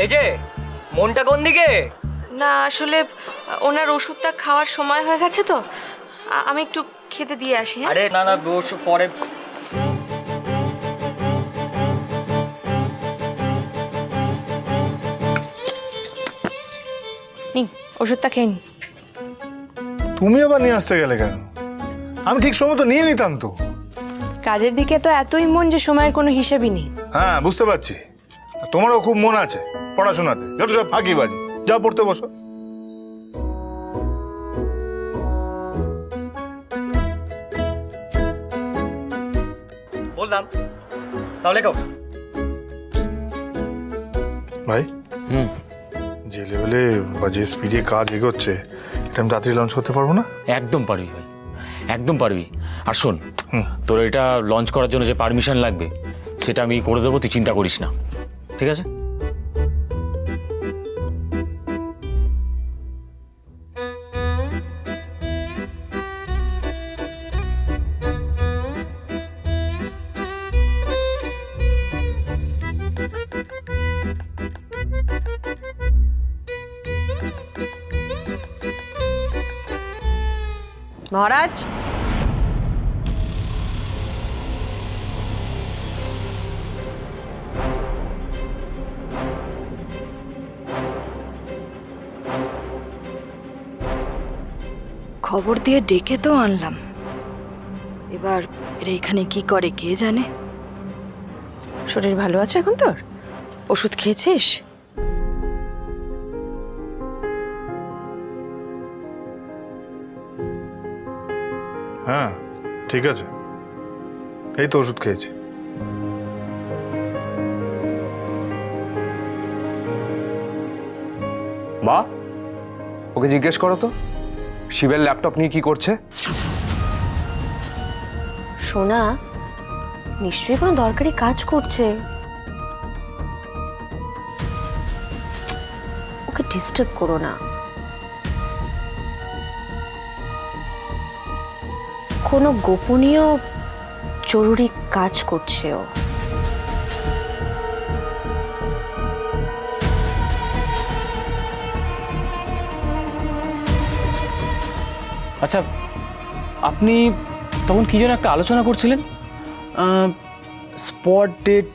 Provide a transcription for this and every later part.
এই যে মনটা কোন দিকে? না আসলে ওনার ওষুধটা খাওয়ার সময় হয়ে গেছে তো, আমি একটু খেতে দিয়ে আসি। হ্যাঁ? আরে না না, ওষুধ পরে। নিন ওষুধটা খেয়ে নিন। তুমি আবার নিয়ে আসতে গেলে কেন? আমি ঠিক সময় তো নিয়ে নিতাম তো। কাজের দিকে তো এতই মন যে সময়ের কোনো হিসেবই নেই। হ্যাঁ বুঝতে পারছি, তোমারও খুব মন আছে পড়াশোনাতে, যত সব ফাঁকিবাজি। যাও পড়তে বসো। বললাম তাহলে কাউ ভাই, যে লেভেলে বা যে স্পিডে কাজ এগোচ্ছে, এটা আমি তাড়াতাড়ি লঞ্চ করতে পারবো না? একদম পারবি ভাই, একদম পারবি। আর শোন, তোর এটা লঞ্চ করার জন্য যে পারমিশন লাগবে সেটা আমি করে দেবো, তুই চিন্তা করিস না, ঠিক আছে? মহারাজ, খবর দিয়ে ডেকে তো আনলাম, এবার এরা এখানে কি করে কে জানে। শরীর ভালো আছে এখন তোর? ওষুধ খেয়েছিস? হ্যাঁ ঠিক আছে, এই তো ওষুধ খেয়েছি। মা, ওকে জিজ্ঞেস করো তো শিবের ল্যাপটপ নিয়ে কি করছে। সোনা নিশ্চয়ই কোনো দরকারি কাজ করছে, ওকে ডিস্টার্ব করো না। কোনো গোপনীয় জরুরি কাজ করছে ও। আচ্ছা, আপনি তখন কি যেন একটা আলোচনা করছিলেন, স্পট ডেট,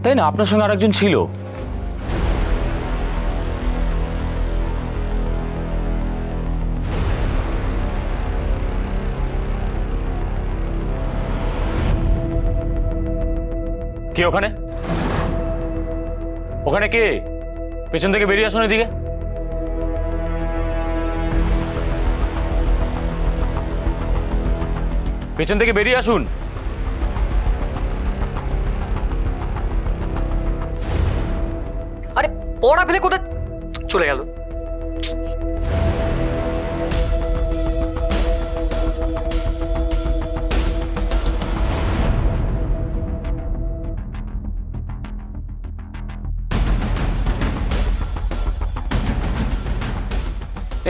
তাই না? আপনার সঙ্গে আরেকজন ছিল। কে ওখানে? ওখানে কে? পেছন থেকে বেরিয়ে আসুন এদিকে। পেছন থেকে বেরিয়ে আসুন। আরে পড়া ফেলে কোথায় চলে গেল?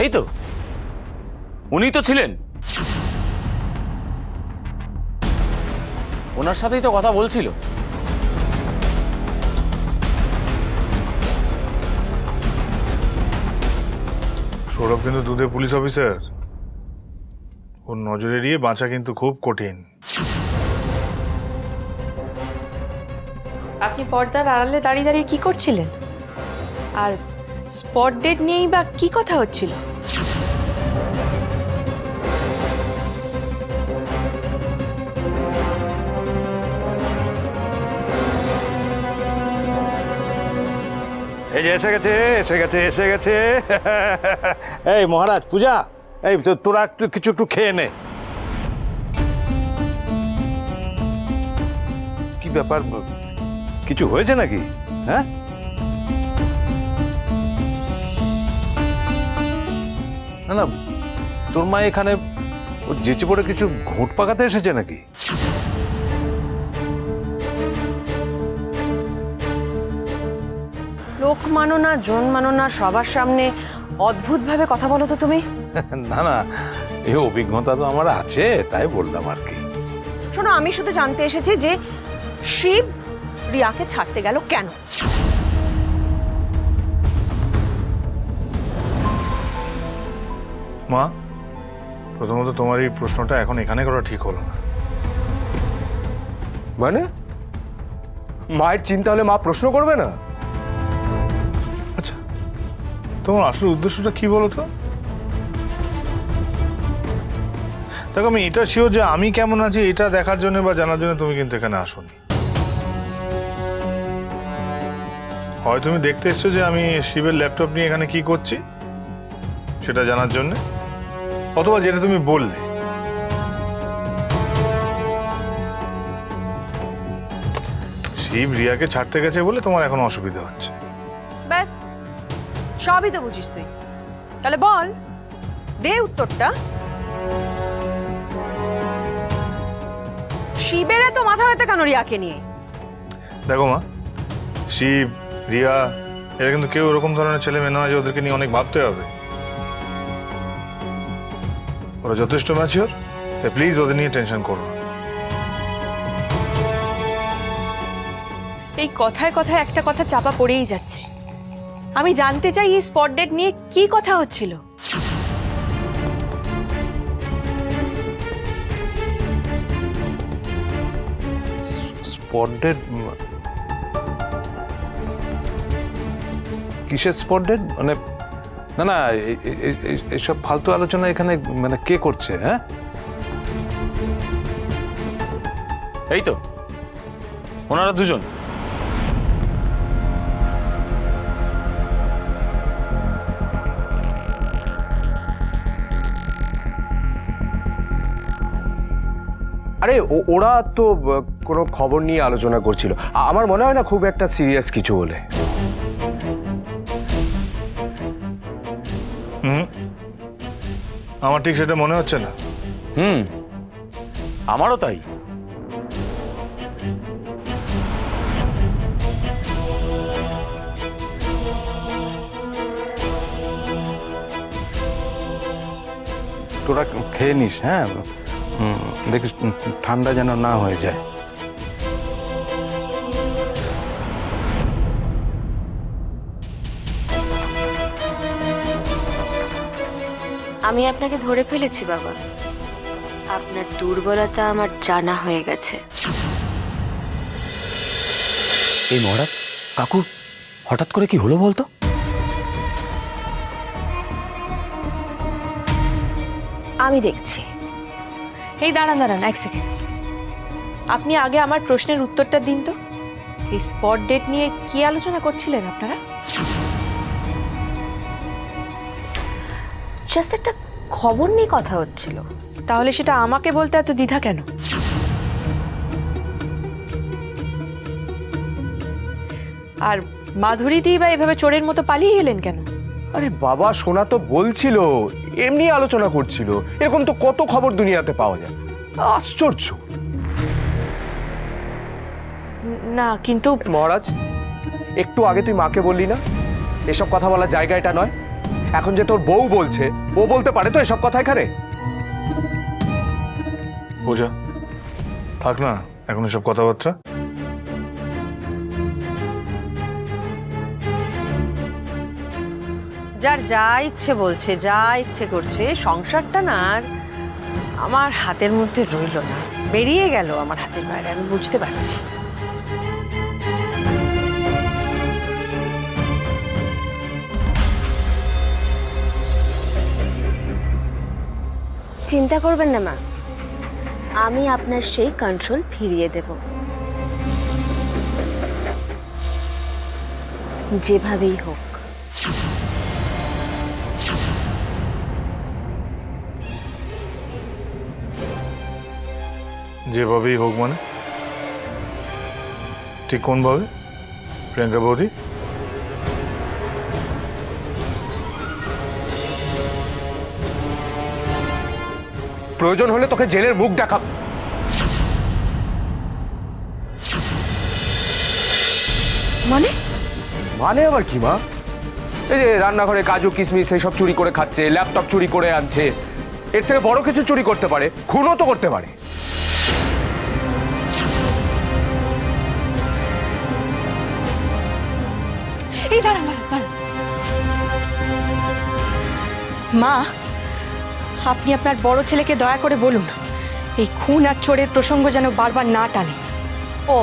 এই তো উনিই তো ছিলেন, ওনার সাথেই তো কথা বলছিল। সৌরভ কিন্তু দুধে পুলিশ অফিসার, ওর নজরে এড়িয়ে বাঁচা কিন্তু খুব কঠিন। আপনি পর্দার আড়ালে দাঁড়িয়ে দাঁড়িয়ে কি করছিলেন? আর স্পট ডেট নিয়েই বা কি কথা হচ্ছিল? এই যে এসে গেছে এসে গেছে এসে গেছে। এই মহারাজ, পূজা, এই তোরা একটু খেয়ে নে। কি ব্যাপার, কিছু হয়েছে নাকি? হ্যাঁ, না না, তোর মা এখানে যেচে পড়ে কিছু ঘুঁট পাকাতে এসেছে নাকি? লোক মানো না, জন মানো না, সবার সামনে অদ্ভুতভাবে কথা বলো তো তুমি। না না, এই অভিজ্ঞতা তো আমার আছে, তাই বললাম আর কি। শোনো, আমি শুধু জানতে এসেছি যে শিব রিয়াকে ছাড়তে গেল কেন? মা, প্রথমত তোমার এই প্রশ্নটা এখন এখানে করা ঠিক হলো না। মানে মায়ের চিন্তা হলে মা প্রশ্ন করবে না? আচ্ছা, তোমার আসল উদ্দেশ্যটা কি বলো তো? দেখো, আমি এটা শিওর যে আমি কেমন আছি এটা দেখার জন্য বা জানার জন্য তুমি কিন্তু এখানে আসোনি। হয় তুমি দেখতে এসছো যে আমি শিবের ল্যাপটপ নিয়ে এখানে কি করছি সেটা জানার জন্য, অথবা যেটা তুমি বললে শিব রিয়াকে ছাড়তে গেছে বলে তোমার এখন অসুবিধা হচ্ছে। ব্যাস, সবই তো বুঝিস তুই। তাহলে বল, দে উত্তরটা। শিবের এত মাথা ব্যথা কেন রিয়াকে নিয়ে? দেখো মা, শিব রিয়া এরা কিন্তু কেউ এরকম ধরনের ছেলে মেয়ে নয় যে ওদেরকে নিয়ে অনেক ভাবতে হবে। ওরা যথেষ্ট ম্যাচিওর, তাই প্লিজ ওদের নিয়ে টেনশন করো না। এই কথায় কথায় একটা কথা চাপা পড়েই যাচ্ছে। আমি জানতে চাই এই স্পট ডেট নিয়ে কি কথা হচ্ছিল। Spot date? কিসের স্পট ডেট? মানে না না, এইসব ফালতু আলোচনা এখানে মানে কে করছে? হ্যাঁ, এই তো ওনারা দুজন। আরে ওরা তো কোনো খবর নিয়ে আলোচনা করছিল। আমার মনে হয় না খুব একটা সিরিয়াস কিছু বলে। আমার ঠিক সেটা মনে হচ্ছে না। আমারও তাই। তোরা খেয়ে নিস। হ্যাঁ, দেখিস ঠান্ডা যেন না হয়ে যায়। আমি আপনাকে ধরে ফেলেছি বাবা। আপনার দুর্বলতা আমার জানা হয়ে গেছে। এই মহারাজ, কাকু হঠাৎ করে কি হলো বলতো? আমি দেখছি। এই দাঁড়ান দাঁড়ান এক সেকেন্ড। আপনি আগে আমার প্রশ্নের উত্তরটা দিন তো। এই স্পট ডেট নিয়ে কি আলোচনা করছিলেন আপনারা? জাস্ট একটা খবর নিয়ে কথা হচ্ছিল। তাহলে সেটা আমাকে বলতে এত দ্বিধা কেন? আর মাধুরী দি বা এভাবে চোরের মতো পালিয়ে গেলেন কেন? আরে বাবা, সোনা তো বলছিল এমনি আলোচনা করছিল। এরকম তো কত খবর দুনিয়াতে পাওয়া যায়। আশ্চর্য। না কিন্তু মহারাজ, একটু আগে তুই মাকে বললি না এসব কথা বলার জায়গা এটা নয়? এখন যে তোর বউ বলছে, ও বলতে পারে তো এসব কথা এখানে? পূজা, থাক না এখন এসব কথাবার্তা। যার যা ইচ্ছে বলছে, যা ইচ্ছে করছে, সংসারটা না আর আমার হাতের মধ্যে রইল না, বেরিয়ে গেল আমার হাতের বাইরে। আমি বুঝতে পারছি। চিন্তা করবেন না মা, আমি আপনার সেই কন্ট্রোল ফিরিয়ে দেব, যেভাবেই হোক। যেভাবেই হোক মানে ঠিক কোনভাবে প্রিয়াঙ্কা বৌদি? প্রয়োজন হলে তোকে জেলের মুখ দেখাব। মানে মানে আবার কি মা? এই যে রান্নাঘরে কাজু কিশমিশ এইসব চুরি করে খাচ্ছে, ল্যাপটপ চুরি করে আনছে, এর থেকে বড় কিছু চুরি করতে পারে, খুনও তো করতে পারে। মা, আপনি আপনার বড় ছেলেকে দয়া করে বলুন এই খুন আর চোরের প্রসঙ্গ যেন বারবার না টানে। ও,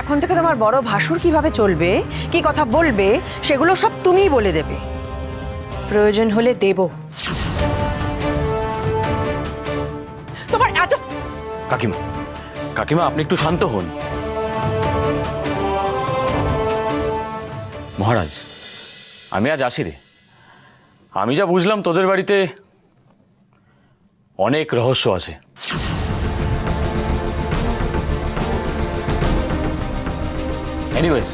এখন থেকে তোমার বড় ভাসুর কিভাবে চলবে, কি কথা বলবে, সেগুলো সব তুমিই বলে দেবে। প্রয়োজন হলে দেব। তোমার এত কাকিমা, কাকিমা আপনি একটু শান্ত হন। মহারাজ, আমি আজ আসি রে। আমি যা বুঝলাম তোদের বাড়িতে অনেক রহস্য আছে। এনিওয়েজ,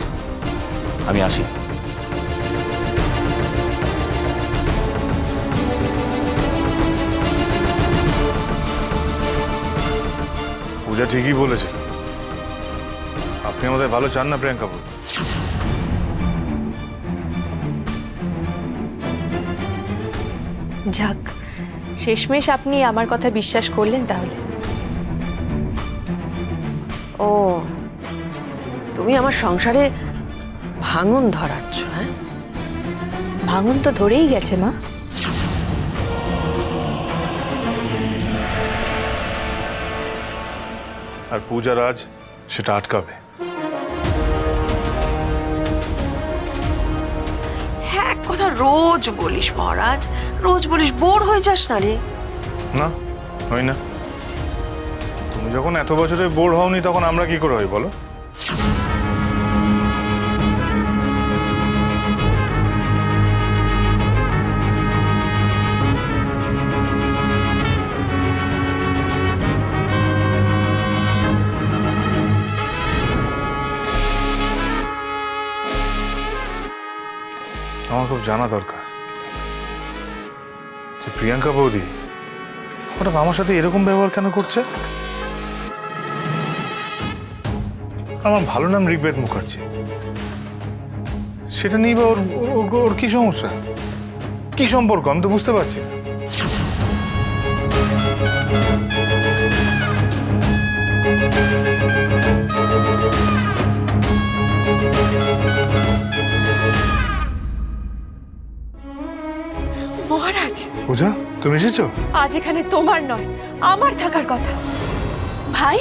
আমি আসি। পূজা ঠিকই বলেছে, আপনি আমাদের ভালো চান না প্রিয়াঙ্কা বৌদি। যাক, শেষমেশ আপনি আমার কথা বিশ্বাস করলেন তাহলে। ও, তুমি আমার সংসারে ভাঙন ধরাচ্ছ? হ্যাঁ, ভাঙন তো ধরেই গেছে মা। আর পূজা রাজ সেটা আটকাবে। হ্যাঁ, এক কথা রোজ বলিস মহারাজ, রোজ বলিস, বোর হয়ে যাস না রে? না, হয় না। তুমি যখন এত বছরে বোর হওনি তখন আমরা কি করে হই বলো? আমার খুব জানা দরকার যে প্রিয়াঙ্কা বৌদি হঠাৎ আমার সাথে এরকম ব্যবহার কেন করছে। আমার ভালো নাম ঋগ্বেদ মুখার্জি, সেটা নিয়ে বা ওর কি সমস্যা, কি সম্পর্ক আমি তো বুঝতে পারছি না। মহারাজ, পূজা, তুমি এসেছো? আজ এখানে তোমার নয়, আমার থাকার কথা। ভাই,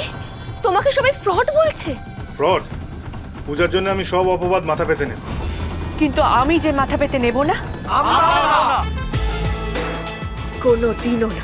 তোমাকে সবাই ফ্রড বলছে। ফ্রড? পূজার জন্য আমি সব অপবাদ মাথা পেতে নেব, কিন্তু আমি যে মাথা পেতে নেব না, কোনো দিনও না।